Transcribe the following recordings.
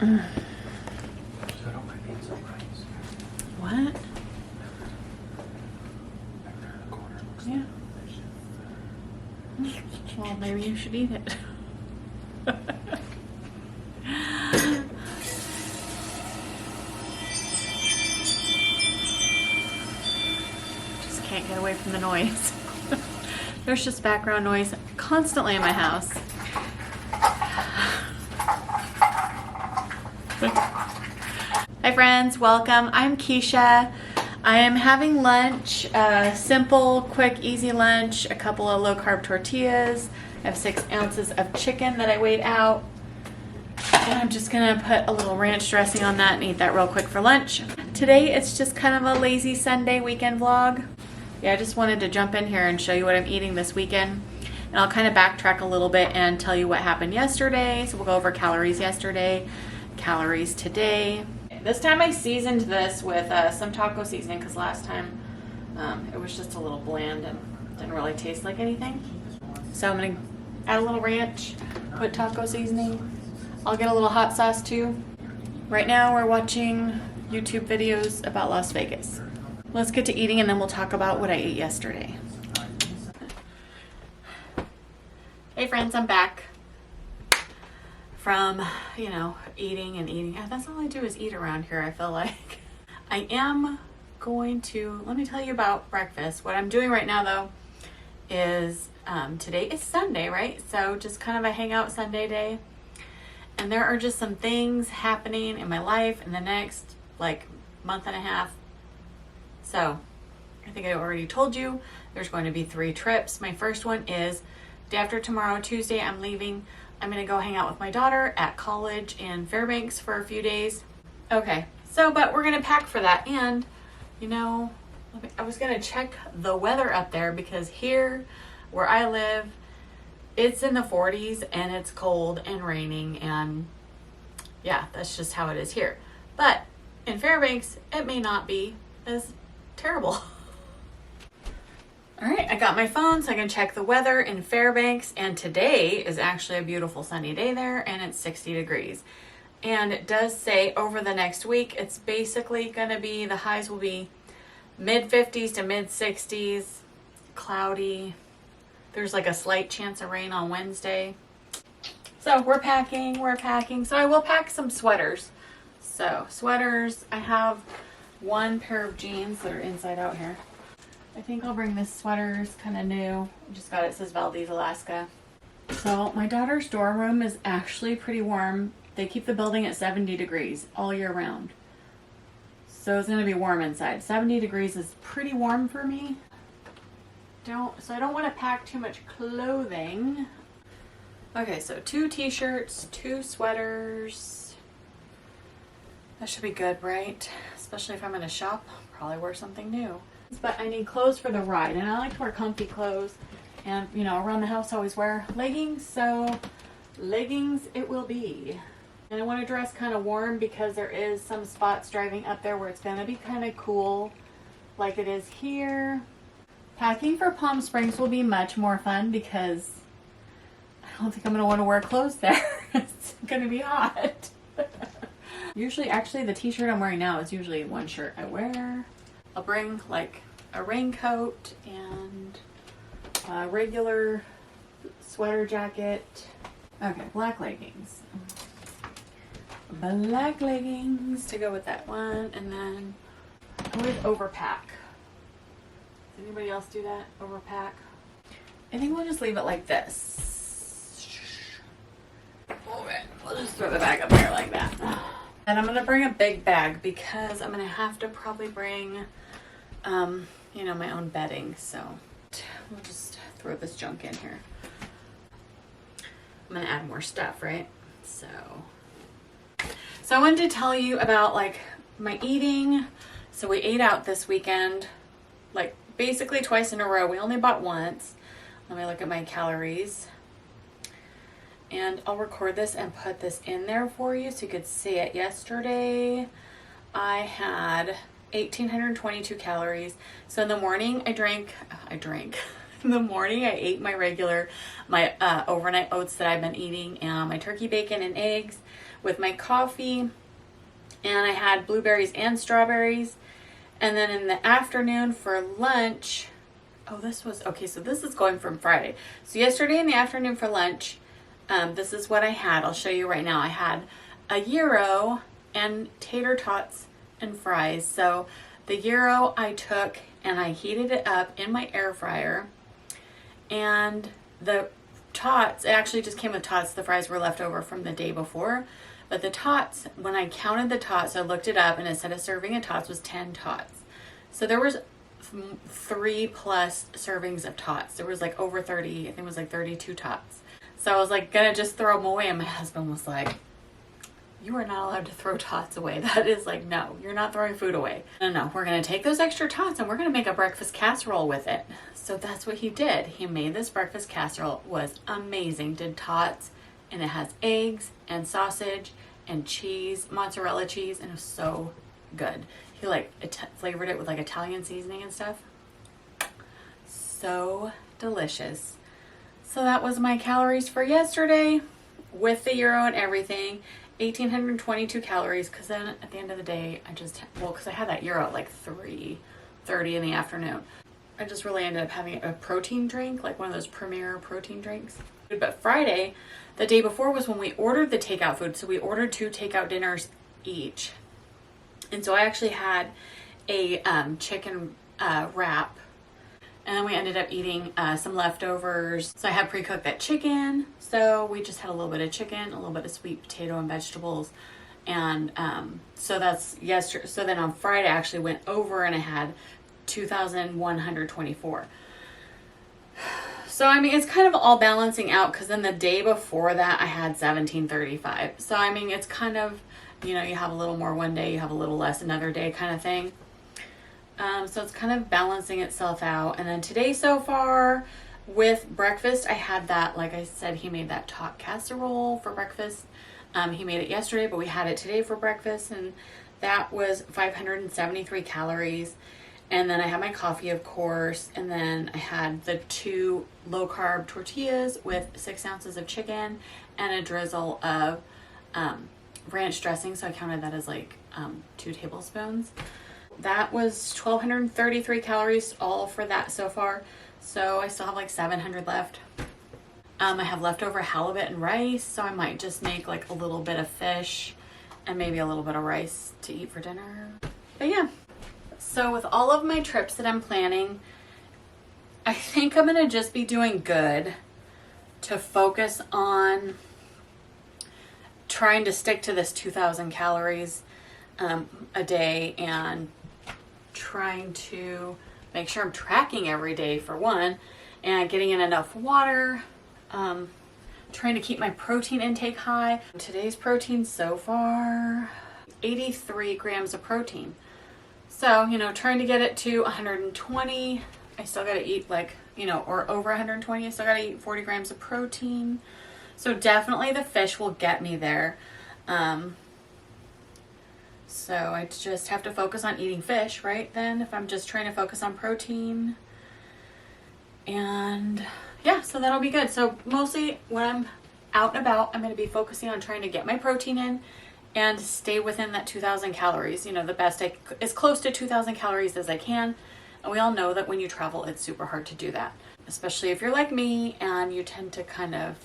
Mm. So I don't mind being surprised. What? Yeah. Well, maybe you should eat it. Just can't get away from the noise. There's just background noise constantly in my house. Hi friends, welcome. I'm Keisha. I am having lunch, simple, quick, easy lunch, a couple of low-carb tortillas. I have 6 ounces of chicken that I weighed out. And I'm just gonna put a little ranch dressing on that and eat that real quick for lunch. Today it's just kind of a lazy Sunday weekend vlog. Yeah, I just wanted to jump in here and show you what I'm eating this weekend. And I'll kind of backtrack a little bit and tell you what happened yesterday. So we'll go over calories yesterday, calories today. This time I seasoned this with some taco seasoning because last time it was just a little bland and didn't really taste like anything. So I'm going to add a little ranch, put taco seasoning. I'll get a little hot sauce too. Right now we're watching YouTube videos about Las Vegas. Let's get to eating and then we'll talk about what I ate yesterday. Hey friends, I'm back from, eating and eating. That's all I do is eat around here, I feel like. I am going to, let me tell you about breakfast. What I'm doing right now though is, today is Sunday, right? So just kind of a hangout Sunday day. And there are just some things happening in my life in the next month and a half. So I think I already told you there's going to be 3 trips. My first one is day after tomorrow, Tuesday, I'm leaving. I'm going to go hang out with my daughter at college in Fairbanks for a few days. Okay, but we're going to pack for that. And, I was going to check the weather up there because here where I live, it's in the 40s and it's cold and raining. And yeah, that's just how it is here. But in Fairbanks, it may not be as terrible. All right, I got my phone so I can check the weather in Fairbanks, and today is actually a beautiful sunny day there and it's 60 degrees. And it does say over the next week, it's basically gonna be, the highs will be mid 50s to mid 60s, cloudy. There's a slight chance of rain on Wednesday. So we're packing. So I will pack some sweaters. So sweaters, I have 1 pair of jeans that are inside out here. I think I'll bring this sweater. It's kind of new. I just got it. It says Valdez, Alaska. So my daughter's dorm room is actually pretty warm. They keep the building at 70 degrees all year round. So it's going to be warm inside. 70 degrees is pretty warm for me. So I don't want to pack too much clothing. Okay, so 2 t-shirts, 2 sweaters. That should be good, right? Especially if I'm going to shop. Probably wear something new. But I need clothes for the ride, and I like to wear comfy clothes. And, around the house I always wear leggings, so leggings it will be. And I want to dress kind of warm because there is some spots driving up there where it's going to be kind of cool, like it is here. Packing for Palm Springs will be much more fun because I don't think I'm going to want to wear clothes there. It's going to be hot. Usually, actually, the t-shirt I'm wearing now is usually 1 shirt I wear. I'll bring a raincoat and a regular sweater jacket. Okay, black leggings. Black leggings to go with that one. And then I always overpack. Does anybody else do that? Overpack? I think we'll just leave it like this. Okay, we'll just throw the bag up there like that. And I'm going to bring a big bag because I'm going to have to probably bring, my own bedding. So we'll just throw this junk in here. I'm going to add more stuff, right? So I wanted to tell you about my eating. So we ate out this weekend, basically twice in a row. We only bought once. Let me look at my calories. And I'll record this and put this in there for you so you could see it. Yesterday, I had 1,822 calories. So in the morning, I drank. In the morning, I ate my overnight oats that I've been eating, and my turkey bacon and eggs with my coffee, and I had blueberries and strawberries. And then in the afternoon for lunch, oh, this was, okay, so this is going from Friday. So yesterday in the afternoon for lunch, this is what I had. I'll show you right now. I had a gyro and tater tots and fries. So the gyro I took and I heated it up in my air fryer, and the tots, it actually just came with tots. The fries were left over from the day before. But the tots, when I counted the tots, I looked it up, and it said a serving of tots was 10 tots. So there was 3+ servings of tots. There was like over 30, I think it was like 32 tots. So I was like gonna just throw them away, and my husband was like, you are not allowed to throw tots away. That is like, no, you're not throwing food away. No, we're gonna take those extra tots and we're gonna make a breakfast casserole with it. So that's what he did. He made this breakfast casserole. It was amazing. Did tots, and it has eggs and sausage and cheese, mozzarella cheese, and it was so good. He like flavored it with like Italian seasoning and stuff. So delicious. So that was my calories for yesterday with the gyro and everything. 1,822 calories, because then at the end of the day, because I had that gyro at like 3:30 in the afternoon. I just really ended up having a protein drink, like one of those Premier protein drinks. But Friday, the day before, was when we ordered the takeout food. So we ordered 2 takeout dinners each. And so I actually had a chicken wrap. And then we ended up eating some leftovers. So I had pre-cooked that chicken. So we just had a little bit of chicken, a little bit of sweet potato and vegetables. And so that's yesterday. So then on Friday, I actually went over and I had 2,124. So, I mean, it's kind of all balancing out, because then the day before that, I had 1,735. So, I mean, it's kind of, you know, you have a little more one day, you have a little less another day kind of thing. So it's kind of balancing itself out. And then today so far with breakfast, I had that, like I said, he made that tot casserole for breakfast. He made it yesterday, but we had it today for breakfast, and that was 573 calories. And then I had my coffee, of course, and then I had the 2 low-carb tortillas with 6 ounces of chicken and a drizzle of ranch dressing, so I counted that as like 2 tablespoons. That was 1,233 calories all for that so far, so I still have like 700 left. I have leftover halibut and rice, so I might just make like a little bit of fish and maybe a little bit of rice to eat for dinner. But yeah. So with all of my trips that I'm planning, I think I'm going to just be doing good to focus on trying to stick to this 2,000 calories a day, and trying to make sure I'm tracking every day for one, and getting in enough water, trying to keep my protein intake high. Today's protein so far, 83 grams of protein. So, you know, trying to get it to 120. I still got to eat like, you know, or over 120. I still got to eat 40 grams of protein. So definitely the fish will get me there. So I just have to focus on eating fish, right? Then if I'm just trying to focus on protein. And yeah, so that'll be good. So mostly when I'm out and about, I'm going to be focusing on trying to get my protein in and stay within that 2,000 calories. You know, the best, as close to 2,000 calories as I can. And we all know that when you travel, it's super hard to do that, especially if you're like me and you tend to kind of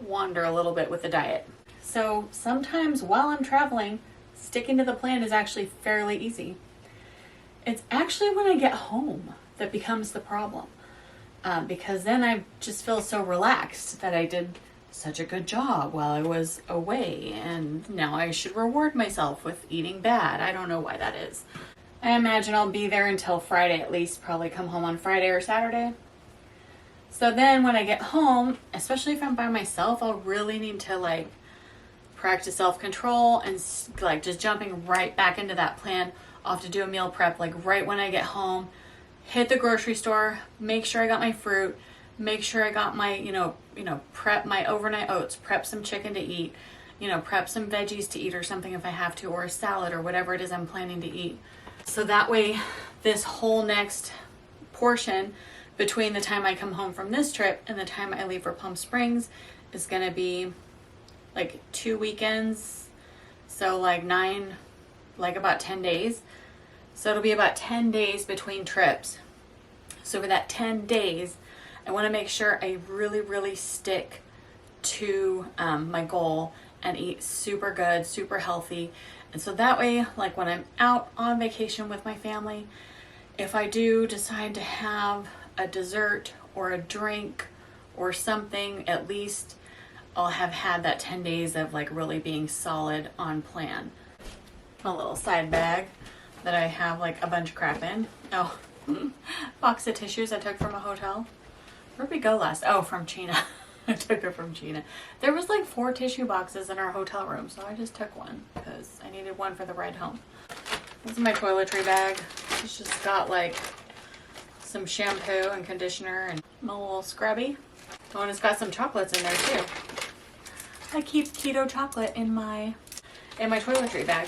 wander a little bit with the diet. So sometimes while I'm traveling, sticking to the plan is actually fairly easy. It's actually when I get home that becomes the problem, because then I just feel so relaxed that I did such a good job while I was away, and now I should reward myself with eating bad. I don't know why that is. I imagine I'll be there until Friday at least, probably come home on Friday or Saturday. So then when I get home, especially if I'm by myself, I'll really need to like practice self-control and like just jumping right back into that plan. I'll have to do a meal prep like right when I get home, hit the grocery store, make sure I got my fruit, make sure I got my, you know, prep my overnight oats, prep some chicken to eat, you know, prep some veggies to eat or something if I have to, or a salad or whatever it is I'm planning to eat. So that way this whole next portion between the time I come home from this trip and the time I leave for Palm Springs is going to be like 2 weekends So like about 10 days. So it'll be about 10 days between trips. So for that 10 days, I want to make sure I really, really stick to my goal and eat super good, super healthy. And so that way, like when I'm out on vacation with my family, if I do decide to have a dessert or a drink or something, at least I'll have had that 10 days of like really being solid on plan. A little side bag that I have like a bunch of crap in. Oh, box of tissues I took from a hotel. Where'd we go last? Oh, from China. I took it from China. There was like 4 tissue boxes in our hotel room, so I just took one because I needed one for the ride home. This is my toiletry bag. It's just got like some shampoo and conditioner and my little scrubby. Oh, and it's got some chocolates in there too. I keep keto chocolate in my toiletry bag.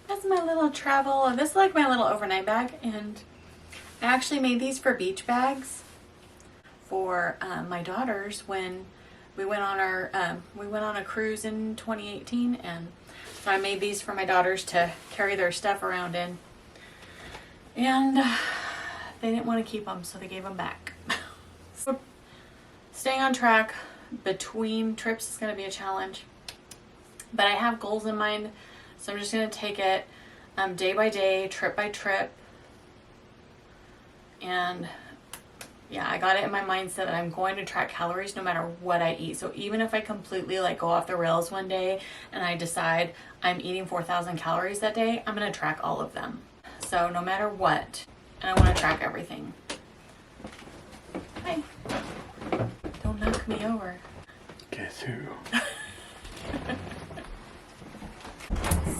That's my little travel. This is like my little overnight bag, and I actually made these for beach bags for my daughters when we went on a cruise in 2018, and so I made these for my daughters to carry their stuff around in, and they didn't want to keep them, so they gave them back. So staying on track between trips is going to be a challenge, but I have goals in mind, so I'm just going to take it day by day, trip by trip, and yeah, I got it in my mindset that I'm going to track calories no matter what I eat. So even if I completely like go off the rails one day and I decide I'm eating 4,000 calories that day, I'm going to track all of them. So no matter what, and I want to track everything. Hi. Don't knock me over. Guess who?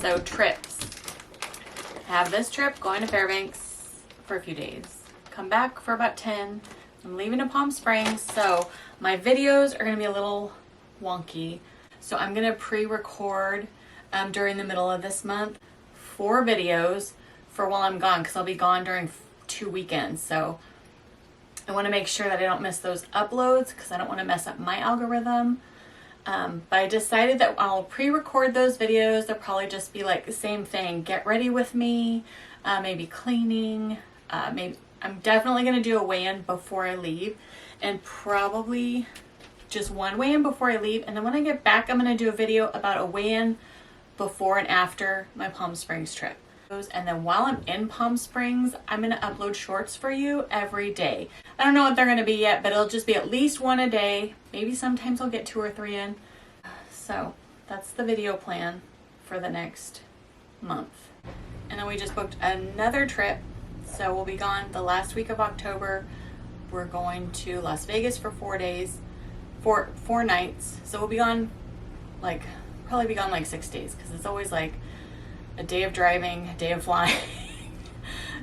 So trips. Have this trip going to Fairbanks for a few days. Come back for about 10. I'm leaving to Palm Springs, so my videos are going to be a little wonky. So I'm going to pre-record during the middle of this month 4 videos for while I'm gone, because I'll be gone during 2 weekends. So I want to make sure that I don't miss those uploads because I don't want to mess up my algorithm. But I decided that I'll pre-record those videos. They'll probably just be like the same thing. Get ready with me, maybe cleaning, maybe I'm definitely going to do a weigh-in before I leave, and probably just one weigh-in before I leave. And then when I get back, I'm going to do a video about a weigh-in before and after my Palm Springs trip. And then while I'm in Palm Springs, I'm going to upload shorts for you every day. I don't know what they're going to be yet, but it'll just be at least 1 a day. Maybe sometimes I'll get 2 or 3 in. So that's the video plan for the next month. And then we just booked another trip. So we'll be gone the last week of October. We're going to Las Vegas for 4 days, 4 nights. So we'll be gone probably be gone like 6 days, because it's always like a day of driving, a day of flying.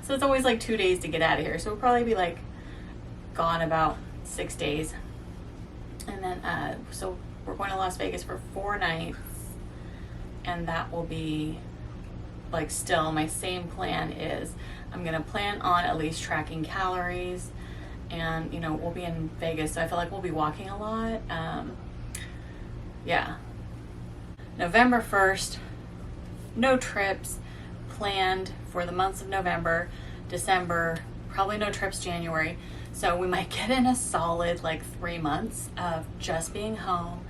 So it's always like 2 days to get out of here. So we'll probably be like gone about 6 days. And then, so we're going to Las Vegas for 4 nights, and that will be like, still my same plan is I'm going to plan on at least tracking calories, and we'll be in Vegas, so I feel like we'll be walking a lot. Yeah. November 1st, no trips planned for the months of November, December, probably no trips January. So we might get in a solid like 3 months of just being home,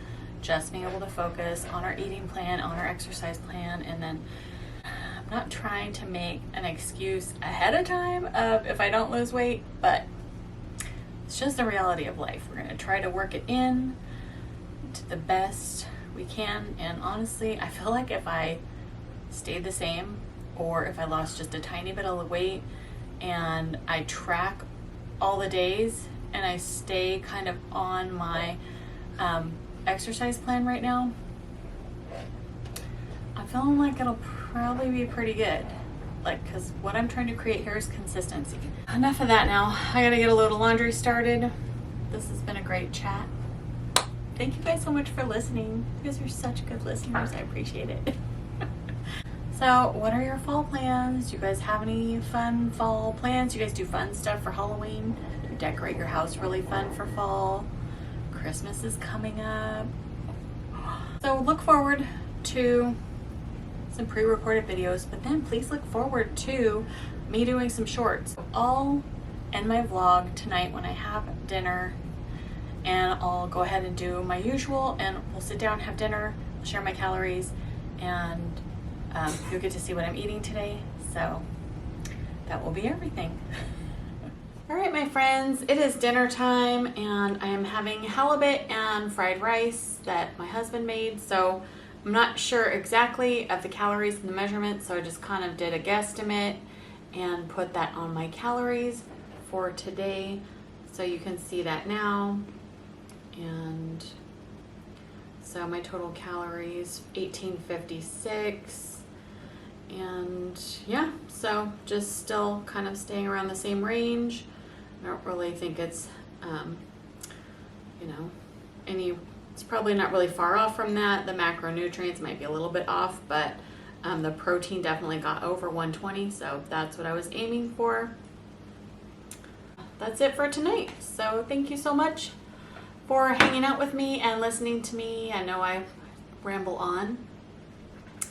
just being able to focus on our eating plan, on our exercise plan, and then I'm not trying to make an excuse ahead of time of if I don't lose weight, but it's just the reality of life. We're going to try to work it in to the best we can, and honestly, I feel like if I stayed the same, or if I lost just a tiny bit of weight and I track all the days and I stay kind of on my exercise plan right now, I'm feeling like it'll probably be pretty good. Like, because what I'm trying to create here is consistency. Enough of that now. I gotta get a load of laundry started. This has been a great chat. Thank you guys so much for listening. You guys are such good listeners. I appreciate it. So, what are your fall plans? Do you guys have any fun fall plans? Do you guys do fun stuff for Halloween? Do you decorate your house really fun for fall? Christmas is coming up. So look forward to some pre-recorded videos, but then please look forward to me doing some shorts. I'll end my vlog tonight when I have dinner, and I'll go ahead and do my usual, and we'll sit down, have dinner, share my calories, and you'll get to see what I'm eating today. So that will be everything. All right, my friends, it is dinner time, and I am having halibut and fried rice that my husband made. So I'm not sure exactly of the calories and the measurements, so I just kind of did a guesstimate and put that on my calories for today. So you can see that now. And so my total calories, 1856. And yeah, so just still kind of staying around the same range. I don't really think it's, you know, it's probably not really far off from that. The macronutrients might be a little bit off, but the protein definitely got over 120, so that's what I was aiming for. That's it for tonight. So thank you so much for hanging out with me and listening to me. I know I ramble on.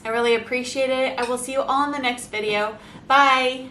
I really appreciate it. I will see you all in the next video. Bye.